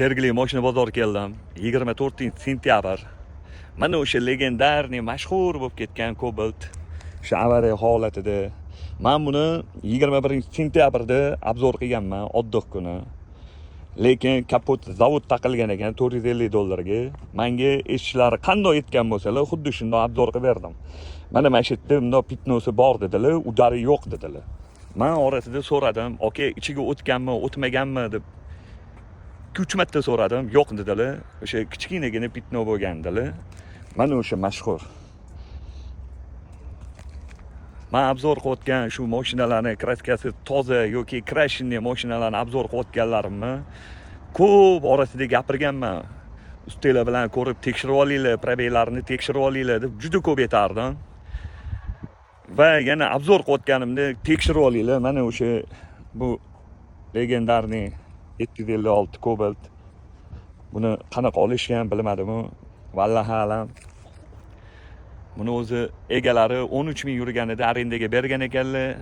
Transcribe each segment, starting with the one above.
Sergeli mashina bozoriga keldim. 24-sentyabr. Mana o'sha legendarniy mashhur bo'lib ketgan Cobalt shu avariya holatida. Men buni 21-sentyabrda obzor qilganman, oddiy kuni. Lekin kapot zavod taqilgan ekan $450 ga. Menga eshitishlar qanday etgan bo'lsalar, xuddi shunday obzor qilib berdim. Mana shu yerda bunday pitnosi bor dedilar, udari yo'q dedilar. Men orasida so'radim, "Aka, ichiga o'tganmi, o'tmaganmi?" deb 2-3 marta so'radim, yo'q dedilar. O'sha kichkinagina pitno bo'lgandilar. Mana o'sha mashhur. Men obzor qilayotgan shu mashinalarning kraskasi toza yoki krashinli mashinalarni obzor qilayotganlarimni ko'p orasida gapirganman. Ustalar bilan ko'rib tekshirib olinglar, probeylarni tekshirib olinglar deb juda ko'p aytardim. Va yana obzor qilayotganimda tekshirib olinglar. Mana o'sha bu legendarniy 756 Cobalt. Buni qanaqa olishgan bilmadim-ku. Vallahi alam. Buni o'zi egalari 13 ming yurganida arendaga bergan ekanlar.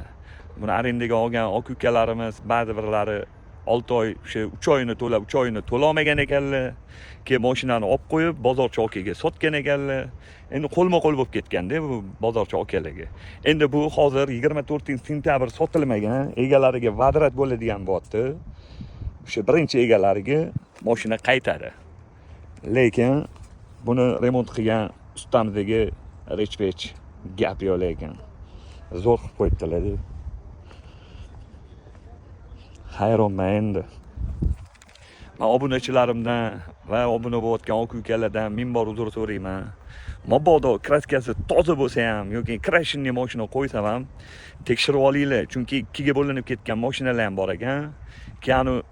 Buni arendaga olgan aka-ukalarimiz ba'zi birlari 6 oy, o'sha 3 oyini to'lab, 3 oyini to'la olmagan ekanlar. Keyin mashinani olib qo'yib, bozorchi akaga sotgan ekanlar. Endi qo'lma-qo'l bo'lib ketganda bu bozorchi akalarga. Endi bu hozir 24-sentyabr sotilmagan, egalariga vadrat bo'ladigan bo'pti. O'sha birinchi egalariga mashina qaytadi. Lekin buni remont qilgan ustamizga rechpech gap yo'q lekin. Zo'r qilib qo'yibdilar. Hayronman endi. Men obunachilarimdan va obuna bo'layotgan aka-ukalardan ming bor uzr so'rayman. Mabodo kraskasi toza bo'lsa ham yoki krashinli mashina qo'ysam ham tekshirib olinglar, chunki ikkiga bo'linib ketgan mashinalar ham bor ekan. Keyin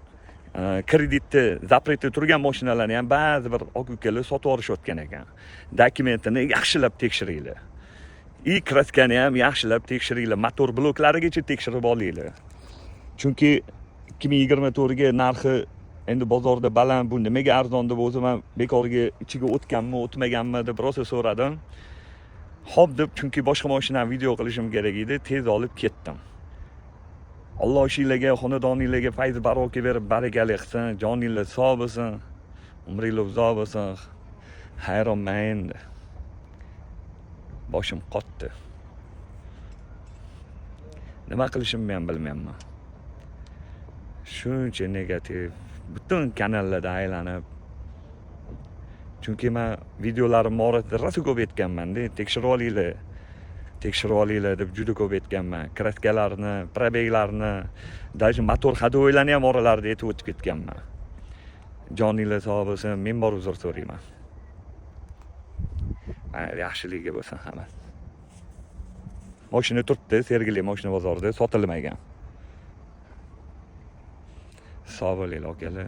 kreditni zapretda turgan mashinalarni ham ba'zi bir aka-ukalar sotib olishayotgan ekan. Dokumentini yaxshilab tekshiringlar. Kraskani ham yaxshilab tekshiringlar, motor bloklarigacha tekshirib olinglar. Chunki 2024 ga narxi endi bozorda baland, bu nimaga arzon deb o'zim ham bekorga ichiga o'tganmi, o'tmaganmi deb rosa so'radim. Xo'p deb, chunki boshqa mashinani video qilishim kerak edi, tez olib ketdim. Alloh ishinglarga, xonadoninglarga fayz baroka berib, barakali qilsin, joninglar sog' bo'lsin, umringlar uzoq bo'lsin. Hayronman endi. Boshim qotdi. Nima qilishimni ham bilmayman. Shuncha negativ, butun kanallarda aylanib. Chunki men videolarim orasida rosa ko'p aytganman-da, tekshirib olinglar. Tekshirib olinglar deb juda ko'p aytganman. Kraskalarni, probeylarni, даже motor hadovoylarni ham oralarida aytib o'tib ketganman. Joninglar sog' bo'lsin, men bor uzr so'rayman. Yaxshiligiga bo'lsin hammasi. Mashina turibdi, Sergeli mashina bozorida sotilmagan. Sog' bo'linglar akalar.